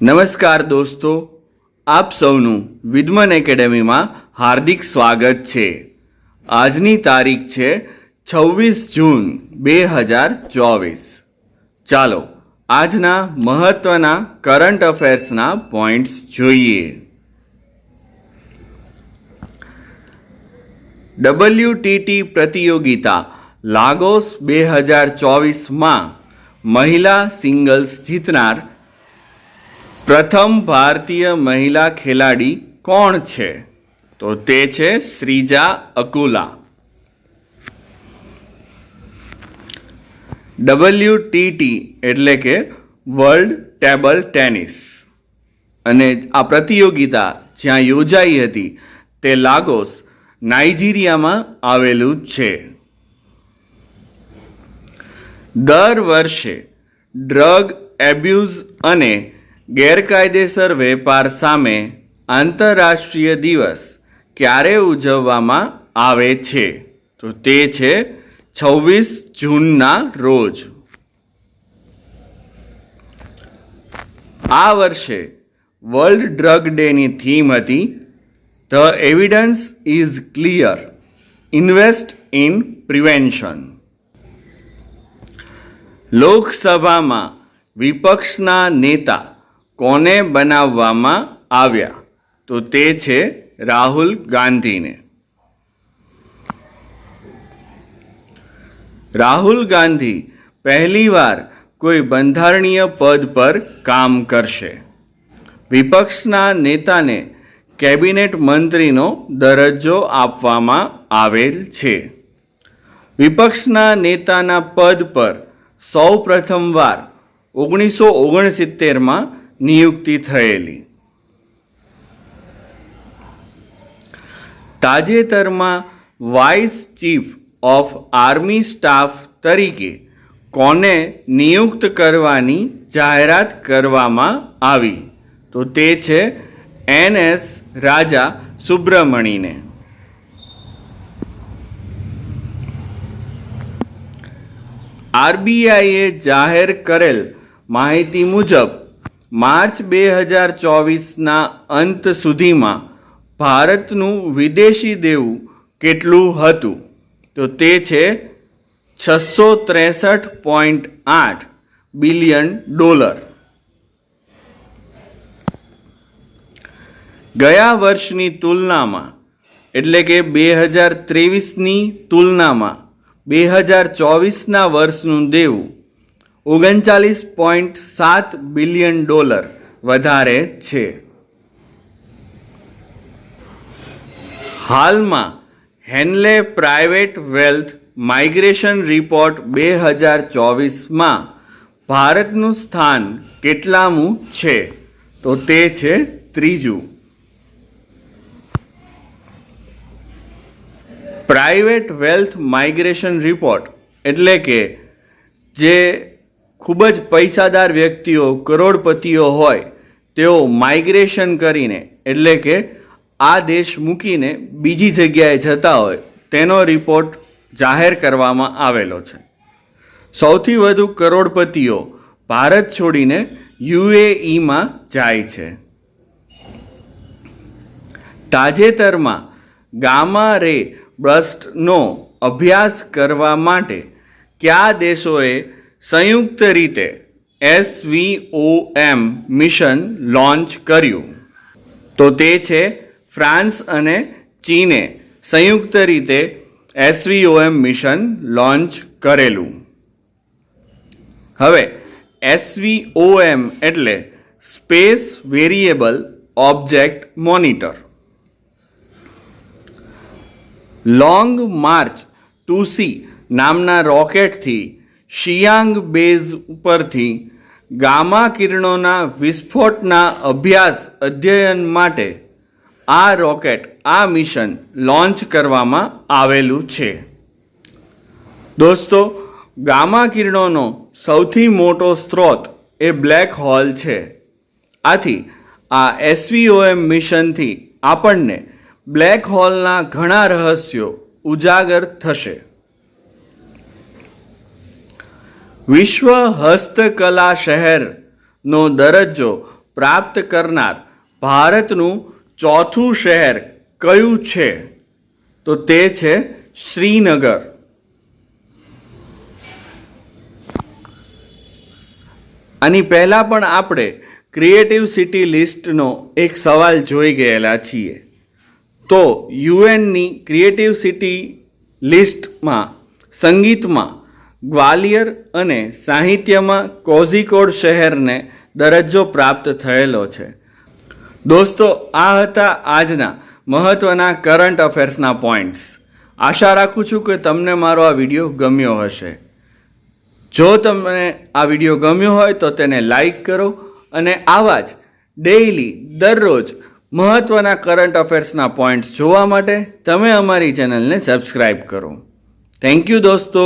નમસ્કાર દોસ્તો, આપ સૌનું વિદ્મન એકેડેમીમાં હાર્દિક સ્વાગત છે। આજની તારીખ છે 26 જૂન 2024। ચાલો આજના મહત્વના કરંટ અફેર્સના પોઈન્ટ્સ જોઈએ। WTT પ્રતિયોગિતા લાગોસ 2024માં મહિલા સિંગલ્સ જીતનાર પ્રથમ ભારતીય મહિલા ખેલાડી કોણ છે? તો તે છે શ્રીજા અકુલા। WTT એટલે કે વર્લ્ડ ટેબલ ટેનિસ, અને આ પ્રતિયોગિતા જ્યાં યોજાઈ હતી તે લાગોસ નાઇજીરિયામાં આવેલું છે। દર વર્ષે ડ્રગ એબ્યુઝ અને ગેરકાયદેસર વેપાર સામે આંતરરાષ્ટ્રીય દિવસ ક્યારે ઉજવવામાં આવે છે? તો તે છે 26 જૂનના રોજ। આ વર્ષે વર્લ્ડ ડ્રગ ડેની થીમ હતી the evidence is clear, invest in prevention. લોકસભામાં વિપક્ષના નેતા કોને બનાવવામાં આવ્યા? તો તે છે રાહુલ ગાંધીને। રાહુલ ગાંધી પહેલીવાર કોઈ બંધારણીય પદ પર કામ કરશે। વિપક્ષના નેતાને કેબિનેટ મંત્રીનો દરજ્જો આપવામાં આવેલ છે। વિપક્ષના નેતાના પદ પર સૌ પ્રથમવાર 1969માં નિયુક્તિ થયેલી। તાજેતરમાં vice chief of army staff તરીકે કોને નિયુક્ત કરવાની જાહેરાત કરવામાં આવી? તો તે છે NS રાજા સુબ્રમણીને। RBIએ જાહેર કરેલ માહિતી મુજબ માર્ચ 2024ના અંત સુધીમાં ભારતનું વિદેશી દેવું કેટલું હતું? તો તે છે $663.8 બિલિયન। ગયા વર્ષની તુલનામાં એટલે કે 2023ની તુલનામાં 2024ના વર્ષનું દેવું $39.7 બિલિયન વધારે છે। હાલમાં હેનલે પ્રાઇવેટ વેલ્થ માઇગ્રેશન રિપોર્ટ 2024માં ભારતનું સ્થાન કેટલામું છે? તો તે છે ત્રીજું। પ્રાઇવેટ વેલ્થ માઇગ્રેશન રિપોર્ટ એટલે કે જે ખૂબ જ પૈસાદાર વ્યક્તિઓ, કરોડપતિઓ હોય તેઓ માઇગ્રેશન કરીને એટલે કે આ દેશ મૂકીને બીજી જગ્યાએ જતા હોય તેનો રિપોર્ટ જાહેર કરવામાં આવેલો છે। સૌથી વધુ કરોડપતિઓ ભારત છોડીને UAEમાં જાય છે। તાજેતરમાં ગામા રે બર્સ્ટનો અભ્યાસ કરવા માટે કયા દેશોએ સંયુક્ત રીતે SVOM મિશન લોન્ચ કર્યું? તો તે છે ફ્રાન્સ અને ચીને સંયુક્ત રીતે SVOM મિશન લોન્ચ કરેલું। હવે SVOM એટલે space variable object monitor. Long March 2C નામના રોકેટથી શિયાંગ બેઝ ઉપરથી ગામા કિરણોના વિસ્ફોટના અધ્યયન માટે આ રોકેટ, આ મિશન લોન્ચ કરવામાં આવેલું છે। દોસ્તો, ગામા કિરણોનો સૌથી મોટો સ્ત્રોત એ બ્લેક હોલ છે। આથી આ SVOM મિશનથી આપણને બ્લેક હોલના ઘણા રહસ્યો ઉજાગર થશે। વિશ્વ હસ્તકલા શહેરનો દરજ્જો પ્રાપ્ત કરનાર ભારતનું ચોથું શહેર કયું છે? તો તે છે શ્રીનગર. આની પહેલાં પણ આપણે ક્રિએટિવ સિટી લિસ્ટનો એક સવાલ જોઈ ગયેલા છીએ. તો યુએનની ક્રિએટિવ સિટી લિસ્ટમાં સંગીતમાં ગ્વાલિયર અને સાહિત્યમાં કોઝિકોડ શહેરને દરજ્જો પ્રાપ્ત થયેલો છે. દોસ્તો, આ હતા આજના મહત્ત્વના કરંટ અફેર્સના પોઈન્ટ્સ. આશા રાખું છું કે તમને મારો આ વિડીયો ગમ્યો હશે. જો તમને આ વિડીયો ગમ્યો હોય તો તેને લાઈક કરો અને આવા જ ડેઈલી દરરોજ મહત્ત્વના કરંટ અફેર્સના પોઈન્ટ્સ જોવા માટે તમે અમારી ચેનલને સબસ્ક્રાઈબ કરો. થેન્ક યુ દોસ્તો.